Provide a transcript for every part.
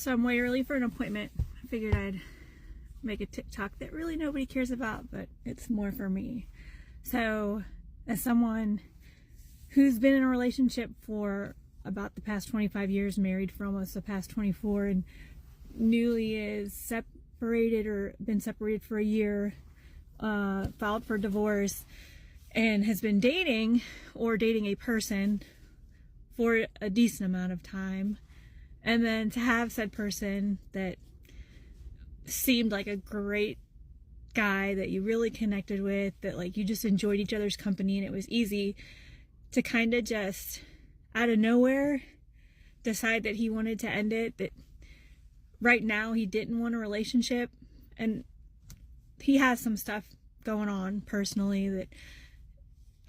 So I'm way early for an appointment. I figured I'd make a TikTok that really nobody cares about, but it's more for me. So as someone who's been in a relationship for about the past 25 years, married for almost the past 24, and newly is separated or been separated for a year, filed for divorce, and has been dating or dating a person for a decent amount of time, and then to have said person that seemed like a great guy that you really connected with, that like you just enjoyed each other's company and it was easy, to kind of just out of nowhere decide that he wanted to end it, that right now he didn't want a relationship. And he has some stuff going on personally that,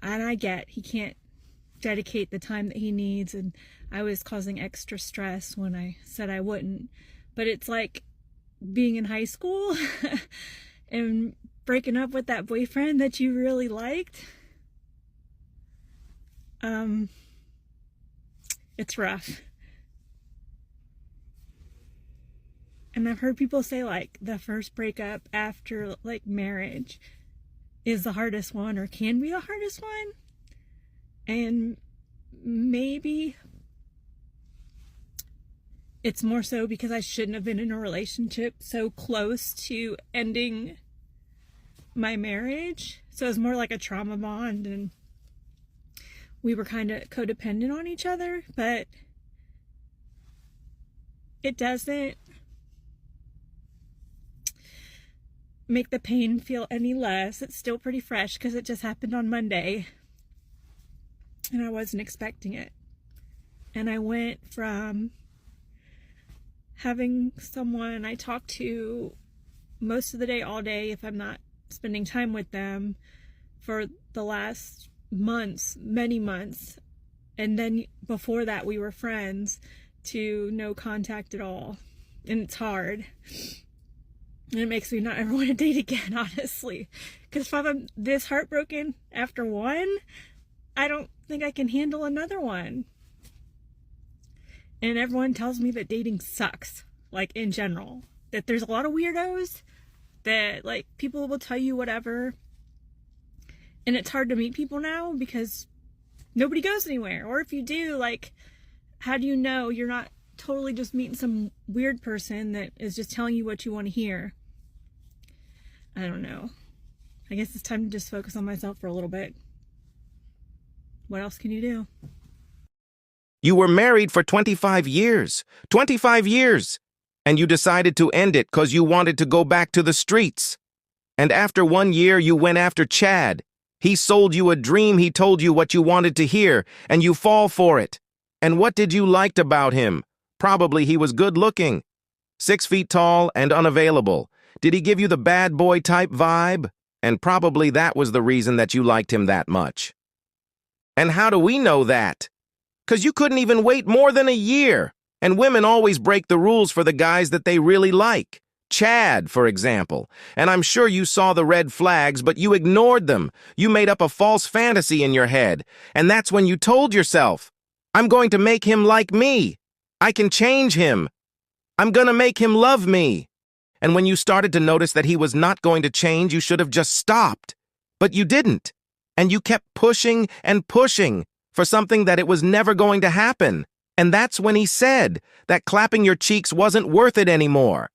and I get, he can't dedicate the time that he needs, and I was causing extra stress when I said I wouldn't. But it's like being in high school and breaking up with that boyfriend that you really liked. It's rough. And I've heard people say like the first breakup after like marriage is the hardest one, or can be the hardest one. And maybe it's more so because I shouldn't have been in a relationship so close to ending my marriage. So it's more like a trauma bond, and we were kind of codependent on each other, but it doesn't make the pain feel any less. It's still pretty fresh because it just happened on Monday and I wasn't expecting it. And I went from having someone I talk to most of the day, all day, if I'm not spending time with them, for the last months, many months, and then before that we were friends, to no contact at all. And it's hard, and it makes me not ever want to date again, honestly, because if I'm this heartbroken after one, I don't think I can handle another one. And everyone tells me that dating sucks, like in general, that there's a lot of weirdos, that like people will tell you whatever. And it's hard to meet people now because nobody goes anywhere. Or if you do, like, how do you know you're not totally just meeting some weird person that is just telling you what you want to hear? I don't know. I guess it's time to just focus on myself for a little bit. What else can you do? You were married for 25 years. 25 years! And you decided to end it because you wanted to go back to the streets. And after 1 year, you went after Chad. He sold you a dream, he told you what you wanted to hear, and you fall for it. And what did you like about him? Probably he was good-looking. 6 feet tall and unavailable. Did he give you the bad boy type vibe? And probably that was the reason that you liked him that much. And how do we know that? 'Cause you couldn't even wait more than a year. And women always break the rules for the guys that they really like. Chad, for example. And I'm sure you saw the red flags, but you ignored them. You made up a false fantasy in your head. And that's when you told yourself, I'm going to make him like me. I can change him. I'm gonna make him love me. And when you started to notice that he was not going to change, you should have just stopped. But you didn't. And you kept pushing and pushing for something that it was never going to happen. And that's when he said that clapping your cheeks wasn't worth it anymore.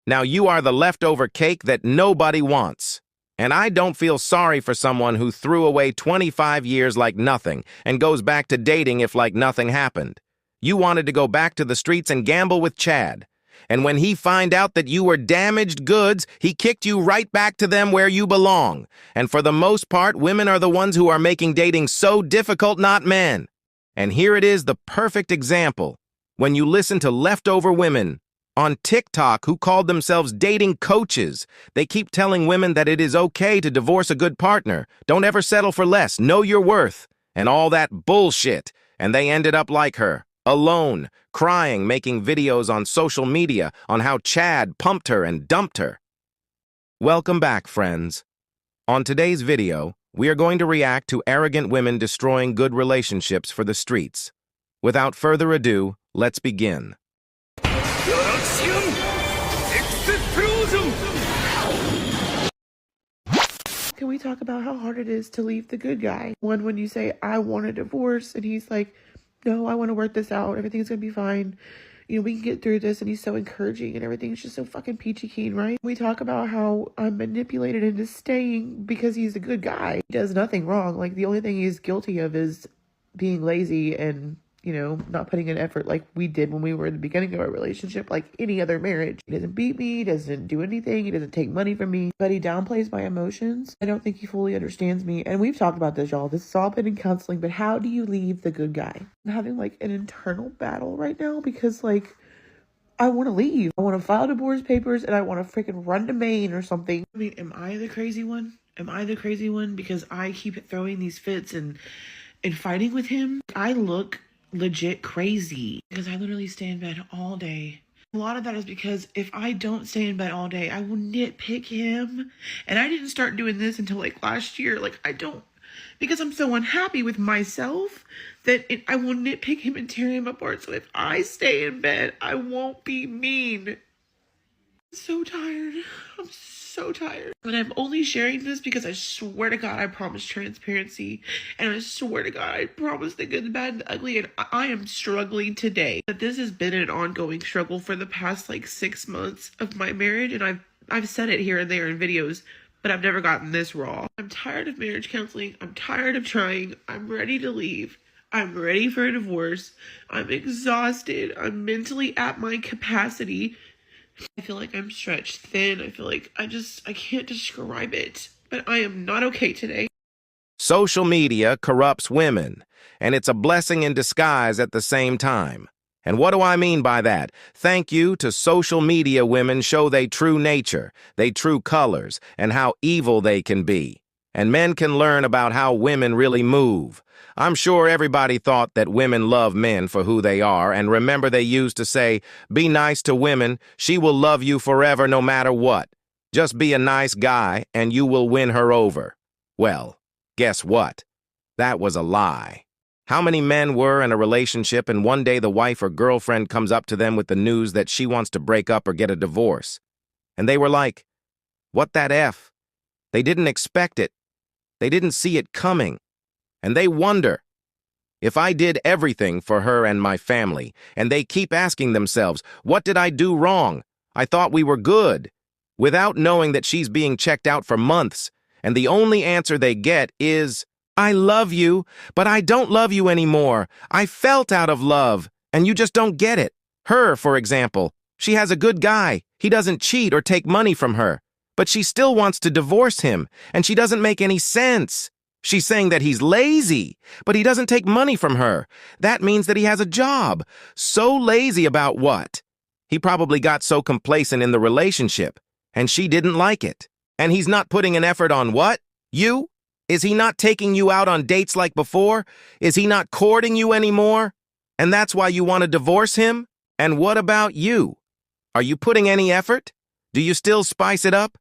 Now you are the leftover cake that nobody wants. And I don't feel sorry for someone who threw away 25 years like nothing and goes back to dating if like nothing happened. You wanted to go back to the streets and gamble with Chad. And when he found out that you were damaged goods, he kicked you right back to them where you belong. And for the most part, women are the ones who are making dating so difficult, not men. And here it is, the perfect example. When you listen to leftover women on TikTok who called themselves dating coaches, they keep telling women that it is okay to divorce a good partner. Don't ever settle for less. Know your worth. And all that bullshit. And they ended up like her, alone, crying, making videos on social media on how Chad pumped her and dumped her. Welcome back, friends. On today's video, we are going to react to arrogant women destroying good relationships for the streets. Without further ado, let's begin. Can we talk about how hard it is to leave the good guy? When you say, I want a divorce, and he's like, no, I want to work this out. Everything's going to be fine. We can get through this. And he's so encouraging and everything's just so fucking peachy keen, right? We talk about how I'm manipulated into staying because he's a good guy. He does nothing wrong. Like, the only thing he's guilty of is being lazy and not putting in effort like we did when we were in the beginning of our relationship, like any other marriage. He doesn't beat me, he doesn't do anything, he doesn't take money from me, but he downplays my emotions. I don't think he fully understands me. And we've talked about this, y'all. This has all been in counseling, but how do you leave the good guy? I'm having like an internal battle right now because I want to leave. I want to file divorce papers and I want to freaking run to Maine or something. I mean, am I the crazy one? Am I the crazy one because I keep throwing these fits and fighting with him? I look legit crazy because I literally stay in bed all day. A lot of that is because if I don't stay in bed all day, I will nitpick him. And I didn't start doing this until like last year. Because I'm so unhappy with myself that I will nitpick him and tear him apart. So if I stay in bed, I won't be mean. I'm so tired. I'm so tired. And I'm only sharing this because I swear to God I promise transparency. And I swear to God I promise the good, the bad, and the ugly. And I am struggling today. But this has been an ongoing struggle for the past 6 months of my marriage. And I've said it here and there in videos, but I've never gotten this raw. I'm tired of marriage counseling. I'm tired of trying. I'm ready to leave. I'm ready for a divorce. I'm exhausted. I'm mentally at my capacity. I feel like I'm stretched thin. I feel like I can't describe it. But I am not okay today. Social media corrupts women, and it's a blessing in disguise at the same time. And what do I mean by that? Thank you to social media women show they true nature, they true colors, and how evil they can be. And men can learn about how women really move. I'm sure everybody thought that women love men for who they are, and remember they used to say, be nice to women, she will love you forever no matter what. Just be a nice guy, and you will win her over. Well, guess what? That was a lie. How many men were in a relationship and one day the wife or girlfriend comes up to them with the news that she wants to break up or get a divorce? And they were like, what that F? They didn't expect it. They didn't see it coming. And they wonder, if I did everything for her and my family, and they keep asking themselves, what did I do wrong? I thought we were good, without knowing that she's being checked out for months, and the only answer they get is, I love you, but I don't love you anymore. I felt out of love, and you just don't get it. Her, for example, she has a good guy. He doesn't cheat or take money from her, but she still wants to divorce him, and she doesn't make any sense. She's saying that he's lazy, but he doesn't take money from her. That means that he has a job. So lazy about what? He probably got so complacent in the relationship, and she didn't like it. And he's not putting an effort on what? You? Is he not taking you out on dates like before? Is he not courting you anymore? And that's why you want to divorce him? And what about you? Are you putting any effort? Do you still spice it up?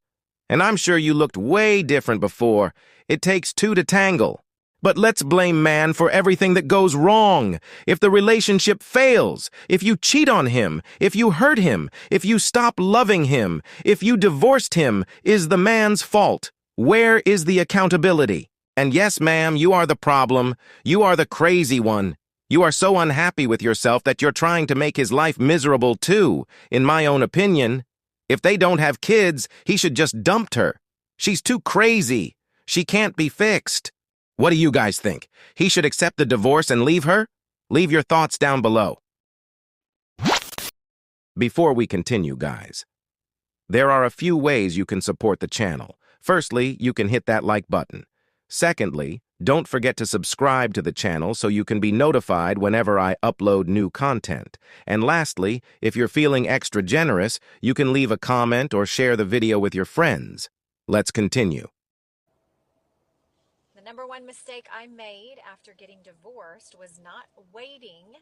And I'm sure you looked way different before. It takes two to tangle. But let's blame man for everything that goes wrong. If the relationship fails, if you cheat on him, if you hurt him, if you stop loving him, if you divorced him, is the man's fault. Where is the accountability? And yes, ma'am, you are the problem. You are the crazy one. You are so unhappy with yourself that you're trying to make his life miserable too, in my own opinion. If they don't have kids, he should just dump her. She's too crazy. She can't be fixed. What do you guys think? He should accept the divorce and leave her? Leave your thoughts down below. Before we continue, guys, there are a few ways you can support the channel. Firstly, you can hit that like button. Secondly, don't forget to subscribe to the channel so you can be notified whenever I upload new content. And lastly, if you're feeling extra generous, you can leave a comment or share the video with your friends. Let's continue. The number one mistake I made after getting divorced was not waiting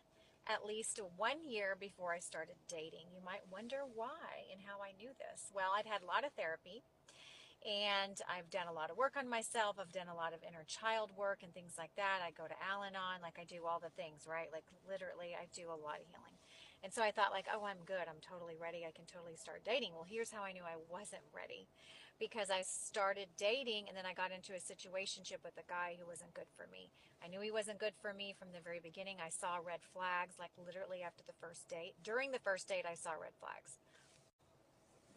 at least 1 year before I started dating. You might wonder why and how I knew this. Well, I'd had a lot of therapy. And I've done a lot of work on myself. I've done a lot of inner child work and things like that. I go to Al-Anon, I do all the things, right? Literally, I do a lot of healing. And so I thought like, oh, I'm good. I'm totally ready. I can totally start dating. Well, here's how I knew I wasn't ready, because I started dating and then I got into a situationship with a guy who wasn't good for me. I knew he wasn't good for me from the very beginning. I saw red flags, like literally after the first date. During the first date, I saw red flags.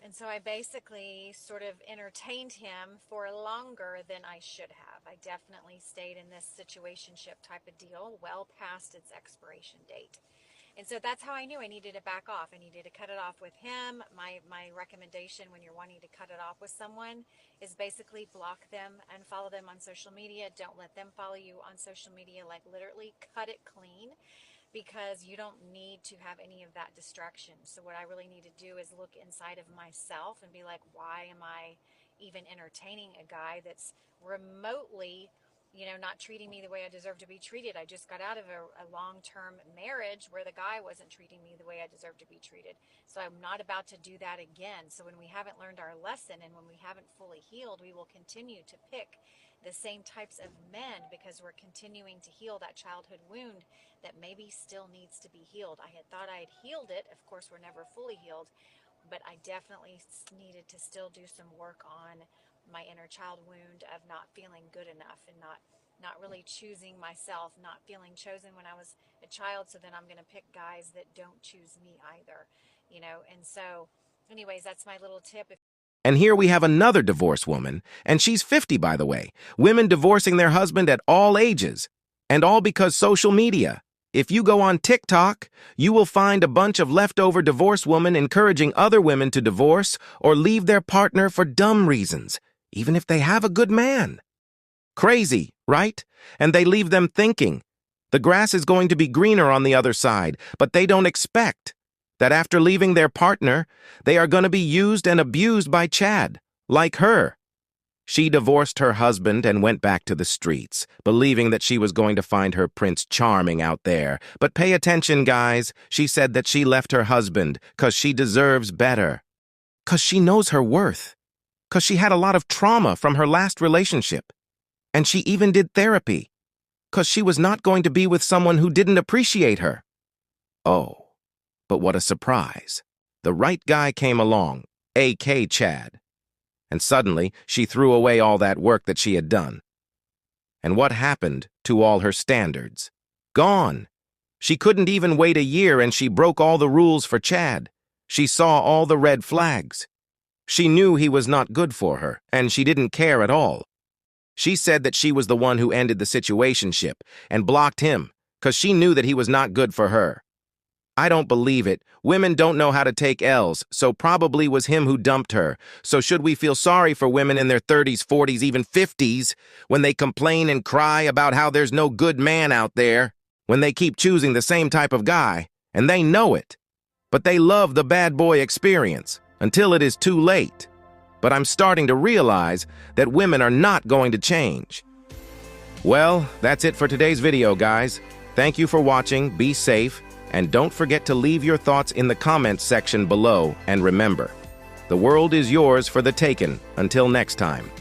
And so I basically sort of entertained him for longer than I should have. I definitely stayed in this situationship type of deal well past its expiration date. And so that's how I knew I needed to back off. I needed to cut it off with him. My recommendation when you're wanting to cut it off with someone is basically block them and follow them on social media. Don't let them follow you on social media. Like literally cut it clean, because you don't need to have any of that distraction. So what I really need to do is look inside of myself and be like, why am I even entertaining a guy that's remotely, not treating me the way I deserve to be treated? I just got out of a long-term marriage where the guy wasn't treating me the way I deserve to be treated. So I'm not about to do that again. So when we haven't learned our lesson and when we haven't fully healed, we will continue to pick the same types of men because we're continuing to heal that childhood wound that maybe still needs to be healed. I had thought I had healed it. Of course, we're never fully healed, but I definitely needed to still do some work on my inner child wound of not feeling good enough and not really choosing myself, not feeling chosen when I was a child. So then I'm going to pick guys that don't choose me either, and so anyways, that's my little tip. And here we have another divorced woman, and she's 50, by the way. Women divorcing their husband at all ages, and all because social media. If you go on TikTok, you will find a bunch of leftover divorced women encouraging other women to divorce or leave their partner for dumb reasons, even if they have a good man. Crazy, right? And they leave them thinking the grass is going to be greener on the other side, but they don't expect that after leaving their partner, they are going to be used and abused by Chad, like her. She divorced her husband and went back to the streets, believing that she was going to find her Prince Charming out there. But pay attention, guys. She said that she left her husband 'cause she deserves better. 'Cause she knows her worth. 'Cause she had a lot of trauma from her last relationship. And she even did therapy. 'Cause she was not going to be with someone who didn't appreciate her. Oh, but what a surprise. The right guy came along, a.k.a. Chad. And suddenly, she threw away all that work that she had done. And what happened to all her standards? Gone. She couldn't even wait a year, and she broke all the rules for Chad. She saw all the red flags. She knew he was not good for her, and she didn't care at all. She said that she was the one who ended the situationship and blocked him, 'cause she knew that he was not good for her. I don't believe it. Women don't know how to take L's, so probably was him who dumped her. So should we feel sorry for women in their 30s, 40s, even 50s, when they complain and cry about how there's no good man out there, when they keep choosing the same type of guy, and they know it? But they love the bad boy experience, until it is too late. But I'm starting to realize that women are not going to change. Well, that's it for today's video, guys. Thank you for watching, be safe, and don't forget to leave your thoughts in the comments section below, and remember, the world is yours for the taking. Until next time.